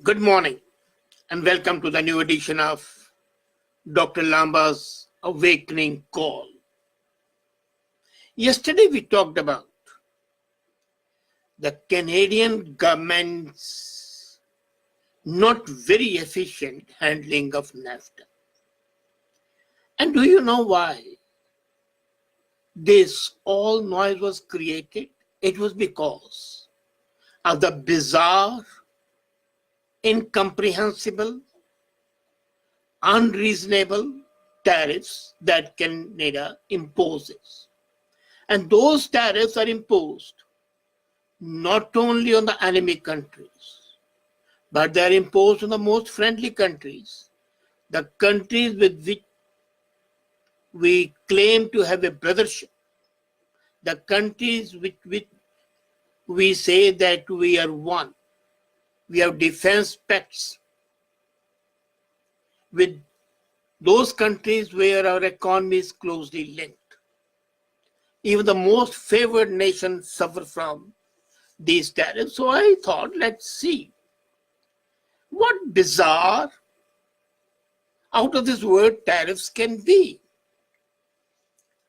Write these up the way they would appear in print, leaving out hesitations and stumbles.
Good morning and welcome to the new edition of Dr. Lamba's Awakening Call. Yesterday we talked about the Canadian government's not very efficient handling of NAFTA. And do you know why this all noise was created? It was because of the bizarre, incomprehensible, unreasonable tariffs that Canada imposes. And those tariffs are imposed not only on the enemy countries, but they are imposed on the most friendly countries, the countries with which we claim to have a brothership, the countries with which we say that we are one. We have defense pacts with those countries where our economy is closely linked. Even the most favored nations suffer from these tariffs. So I thought, let's see what bizarre out of this word tariffs can be.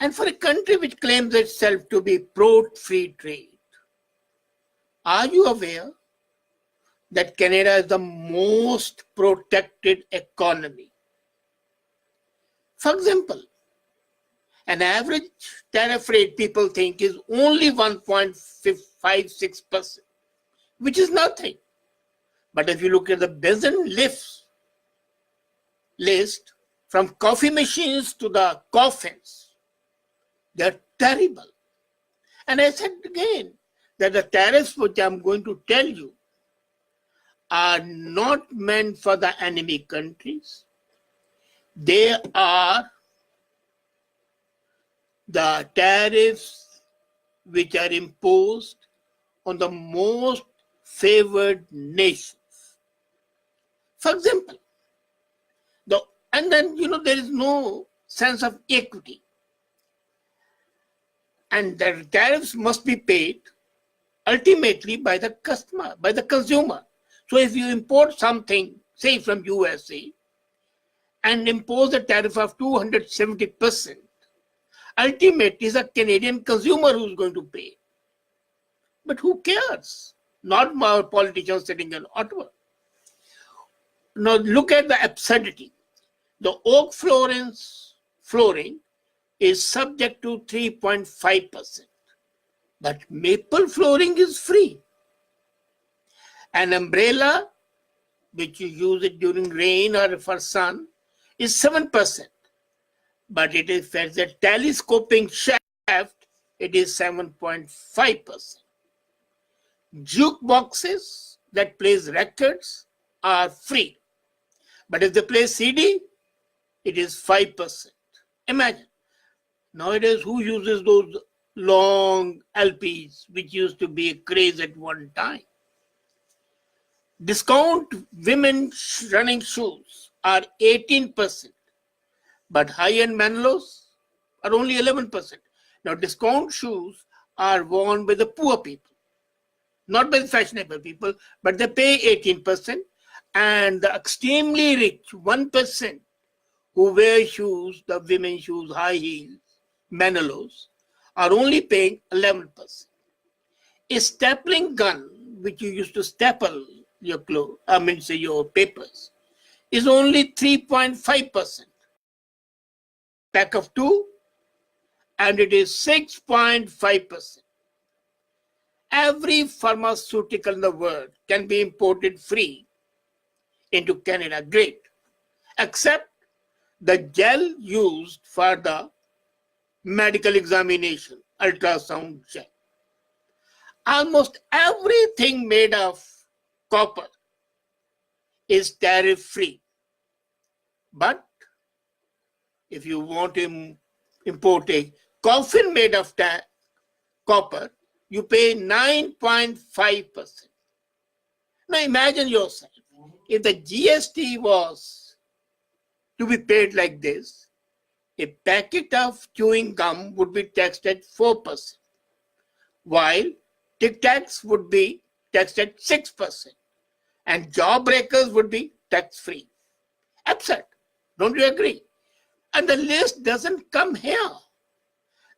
And for a country which claims itself to be pro-free trade, are you aware that Canada is the most protected economy? For example, an average tariff rate people think is only 1.56%, which is nothing. But if you look at the business list, from coffee machines to the coffins, they're terrible. And I said again that the tariffs which I'm going to tell you are not meant for the enemy countries. They are the tariffs which are imposed on the most favored nations. For example, there is no sense of equity. And the tariffs must be paid ultimately by the customer, by the consumer. So if you import something, say from USA, and impose a tariff of 270%, ultimately it's a Canadian consumer who's going to pay. But who cares? Not our politicians sitting in Ottawa. Now look at the absurdity. The oak flooring is subject to 3.5%, but maple flooring is free. An umbrella, which you use it during rain or for sun, is 7%. But it is for the telescoping shaft, it is 7.5%. Jukeboxes that plays records are free. But if they play CD, it is 5%. Imagine. Nowadays, who uses those long LPs, which used to be a craze at one time? Discount women running shoes are 18%, but high-end Manulos are only 11%. Now, discount shoes are worn by the poor people, not by the fashionable people, but they pay 18%, and the extremely rich 1% who wear shoes, the women's shoes, high heels, Manulos, are only paying 11%. A stapling gun, which you used to staple your your papers, is only 3.5%. Pack of 2, and it is 6.5%. Every pharmaceutical in the world can be imported free into Canada, great, except the gel used for the medical examination, ultrasound gel. Almost everything made of copper is tariff free. But if you want to import a coffin made of copper, you pay 9.5%. Now imagine yourself, if the GST was to be paid like this, a packet of chewing gum would be taxed at 4%, while Tic Tacs would be taxed at 6%. and jawbreakers would be tax-free. Absurd. Don't you agree? And the list doesn't come here.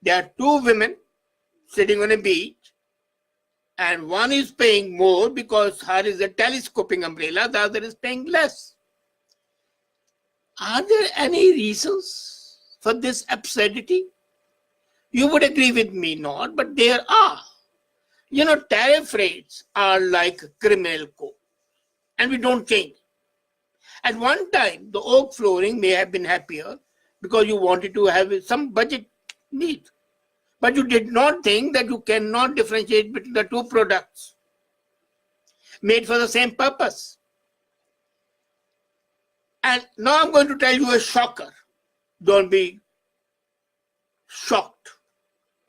There are two women sitting on a beach, and one is paying more because her is a telescoping umbrella, the other is paying less. Are there any reasons for this absurdity? You would agree with me not, but there are. Tariff rates are like criminal code, and we don't change. At one time, the oak flooring may have been happier because you wanted to have some budget need. But you did not think that you cannot differentiate between the two products made for the same purpose. And now I'm going to tell you a shocker. Don't be shocked.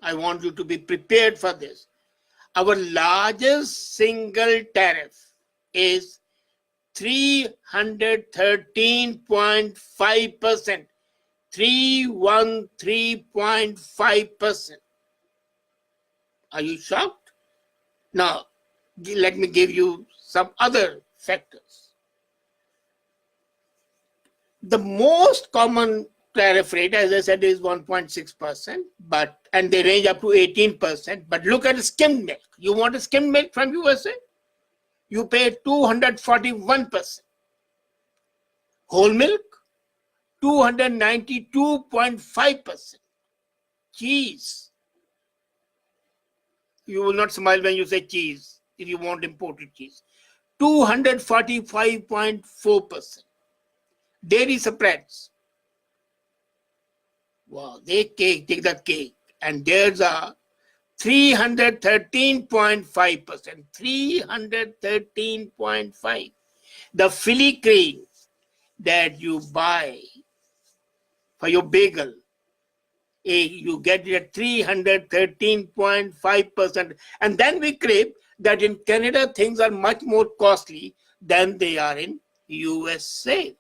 I want you to be prepared for this. Our largest single tariff is 313.5%. 313.5%. Are you shocked? Now, let me give you some other factors. The most common tariff rate, as I said, is 1.6%, and they range up to 18%. But look at skimmed milk. You want a skimmed milk from USA? You pay 241%. Whole milk, 292.5%. Cheese. You will not smile when you say cheese if you want imported cheese. 245.4%. Dairy spreads. Wow, they take the cake. And there's a 313.5%. 313.5. The Philly cream that you buy for your bagel, you get it at 313.5%. And then we crave that in Canada things are much more costly than they are in USA.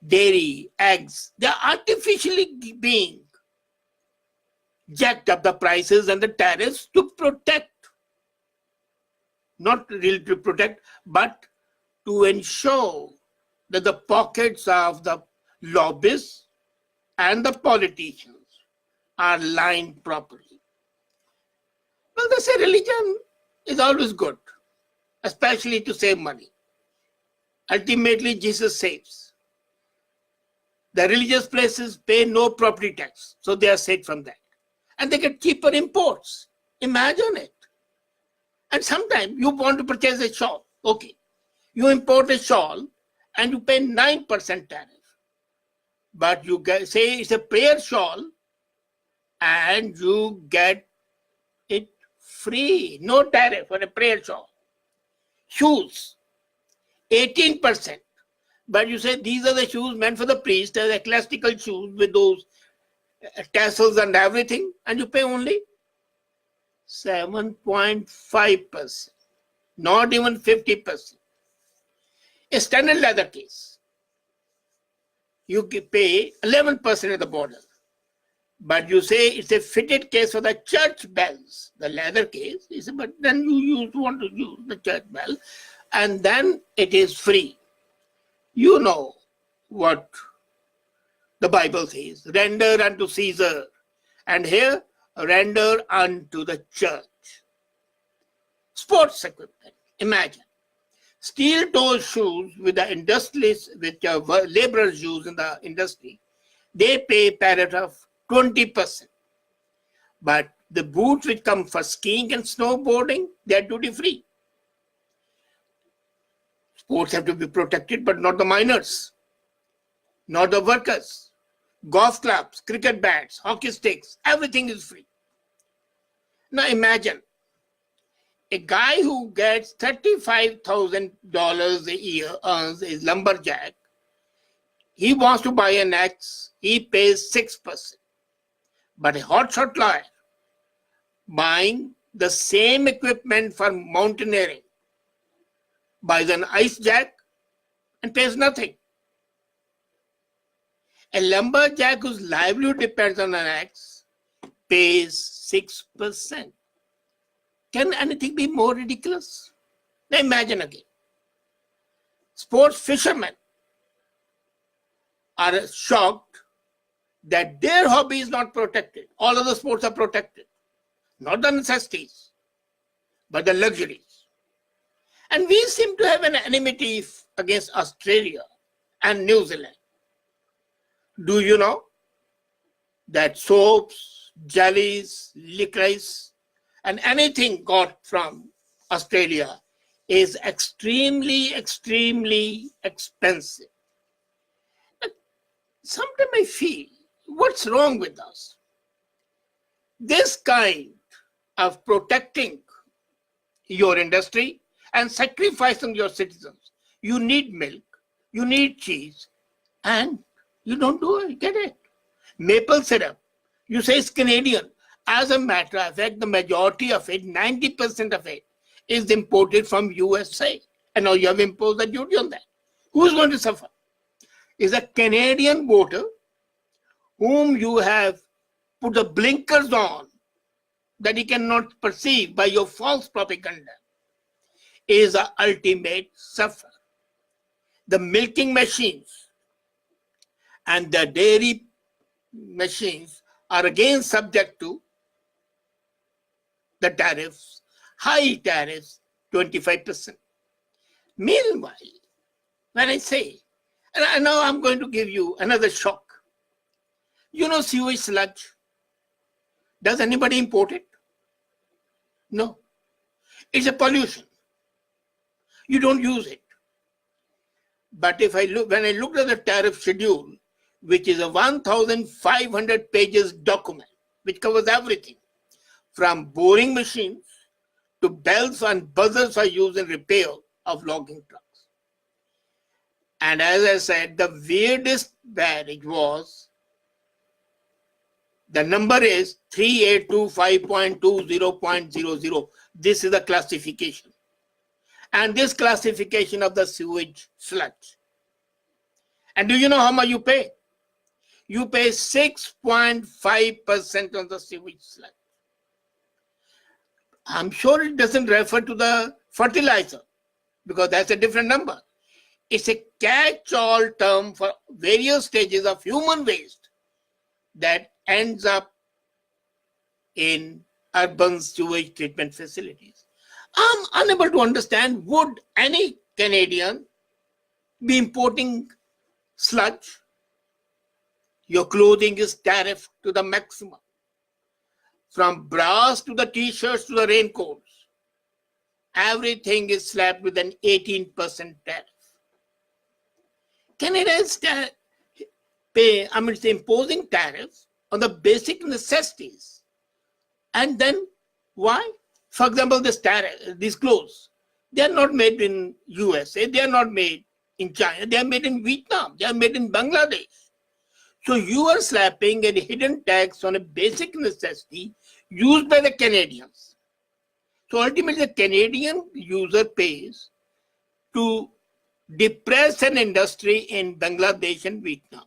Dairy, eggs, they are artificially being jacked up the prices and the tariffs to protect, not really to protect, but to ensure that the pockets of the lobbyists and the politicians are lined properly. Well, they say religion is always good, especially to save money. Ultimately, Jesus saves. The religious places pay no property tax, so they are saved from that. And they get cheaper imports. Imagine it. And sometimes you want to purchase a shawl. Okay, you import a shawl and you pay 9% tariff. But you say it's a prayer shawl and you get it free. No tariff for a prayer shawl. Shoes, 18%. But you say these are the shoes meant for the priest, as ecclesiastical shoes with those tassels and everything, and you pay only 7.5%, not even 50%. A standard leather case, you pay 11% at the border, but you say it's a fitted case for the church bells, the leather case, but then you want to use the church bell, and then it is free. You know what the Bible says, render unto Caesar, and here, render unto the church. Sports equipment, imagine. Steel-toe shoes with the industrialists, which are laborers use in the industry, they pay paragraph 20%. But the boots which come for skiing and snowboarding, they are duty-free. Sports have to be protected, but not the minors, not the workers. Golf clubs, cricket bats, hockey sticks, everything is free. Now imagine a guy who gets $35,000 a year, earns a lumberjack. He wants to buy an axe, he pays 6%. But a hotshot lawyer buying the same equipment for mountaineering buys an ice jack and pays nothing. A lumberjack whose livelihood depends on an axe pays 6%. Can anything be more ridiculous? Now imagine again. Sports fishermen are shocked that their hobby is not protected. All other sports are protected. Not the necessities, but the luxuries. And we seem to have an enmity against Australia and New Zealand. Do you know that soaps, jellies, licorice, and anything got from Australia is extremely, extremely expensive? Sometimes I feel, what's wrong with us? This kind of protecting your industry and sacrificing your citizens. You need milk, you need cheese, and you don't do it. Get it? Maple syrup, you say it's Canadian. As a matter of fact, the majority of it, 90% of it, is imported from USA. And now you have imposed a duty on that. Who's going to suffer? Is a Canadian voter whom you have put the blinkers on that he cannot perceive by your false propaganda, is the ultimate sufferer. The milking machines and the dairy machines are again subject to the tariffs, high tariffs, 25%. Meanwhile, when I say, and now I'm going to give you another shock. You know sewage sludge? Does anybody import it? No. It's a pollution. You don't use it. But when I looked at the tariff schedule, which is a 1,500 pages document, which covers everything, from boring machines to bells and buzzers for use in repair of logging trucks. And as I said, the weirdest barrage was, the number is 3825.20.00. This is the classification. And this classification of the sewage sludge. And do you know how much you pay? You pay 6.5% on the sewage sludge. I'm sure it doesn't refer to the fertilizer, because that's a different number. It's a catch-all term for various stages of human waste that ends up in urban sewage treatment facilities. I'm unable to understand, would any Canadian be importing sludge? Your clothing is tariffed to the maximum. From bras to the t-shirts to the raincoats, everything is slapped with an 18% tariff. Canada is imposing tariffs on the basic necessities. And then why? For example, these clothes, they are not made in USA, they are not made in China, they are made in Vietnam, they are made in Bangladesh. So you are slapping a hidden tax on a basic necessity used by the Canadians. So ultimately the Canadian user pays to depress an industry in Bangladesh and Vietnam.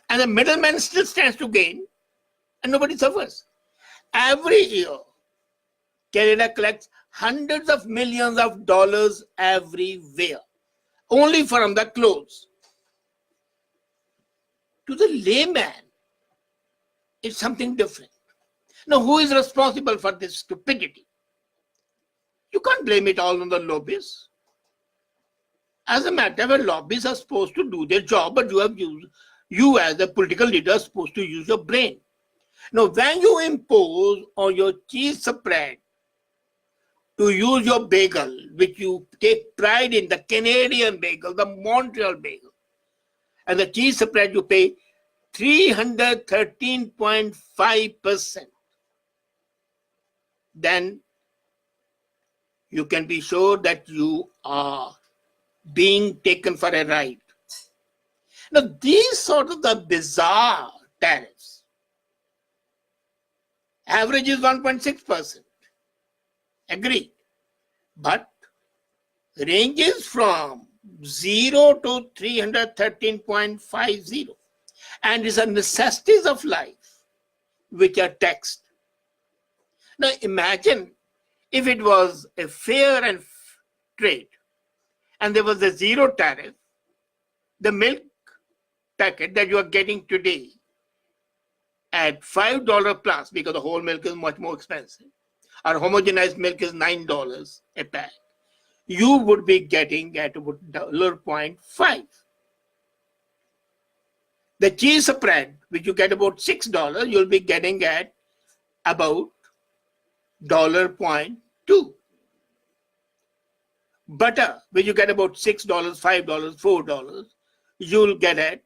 And the middleman still stands to gain and nobody suffers. Every year, Canada collects hundreds of millions of dollars everywhere, only from the clothes. To the layman, it's something different. Now, who is responsible for this stupidity? You can't blame it all on the lobbyists. As a matter of fact, lobbyists are supposed to do their job, but you as a political leader are supposed to use your brain. Now, when you impose on your cheese spread to use your bagel, which you take pride in, the Canadian bagel, the Montreal bagel, and the cheese spread you pay 313.5%, then you can be sure that you are being taken for a ride. Now, these sort of the bizarre tariffs, average is 1.6%. Agreed. But ranges from 0 to 313.50. And it's the necessities of life which are taxed. Now imagine if it was a fair and trade and there was a zero tariff, the milk packet that you are getting today at $5 plus, because the whole milk is much more expensive, our homogenized milk is $9 a pack, you would be getting at about $1.5. The cheese spread, which you get about $6, you'll be getting at about $1.2. Butter, which you get about $6, $5, $4, you'll get at,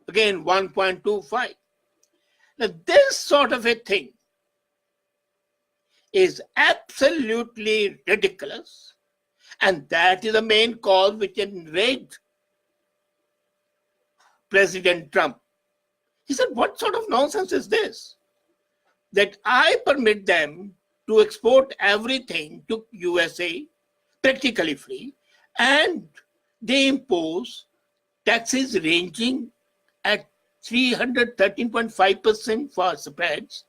again, 1.25. Now, this sort of a thing is absolutely ridiculous, and that is the main cause which enraged President Trump. He said, what sort of nonsense is this? That I permit them to export everything to USA practically free, and they impose taxes ranging at 313.5% for spreads,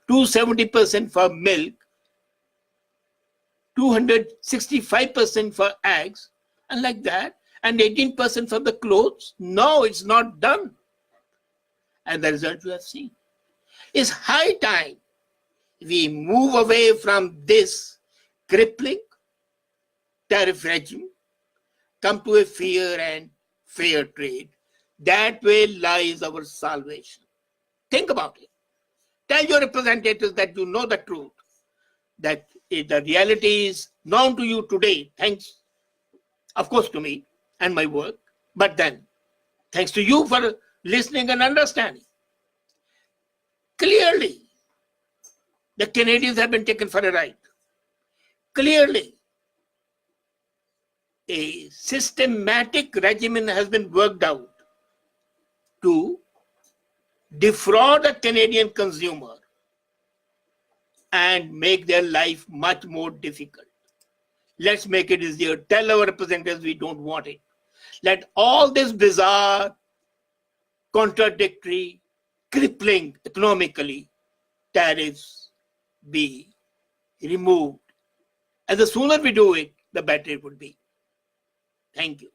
270% for milk, 265% for eggs, and like that, and 18% for the clothes. No, it's not done. And the result we have seen. It's high time we move away from this crippling tariff regime, come to a fair and fair trade. That way lies our salvation. Think about it. Tell your representatives that you know the truth, that the reality is known to you today, thanks, of course, to me and my work, but then thanks to you for listening and understanding. Clearly, the Canadians have been taken for a ride. Clearly, a systematic regimen has been worked out to defraud a Canadian consumer and make their life much more difficult. Let's make it easier. Tell our representatives we don't want it. Let all this bizarre, contradictory, crippling economically tariffs be removed. And the sooner we do it, the better it would be. Thank you.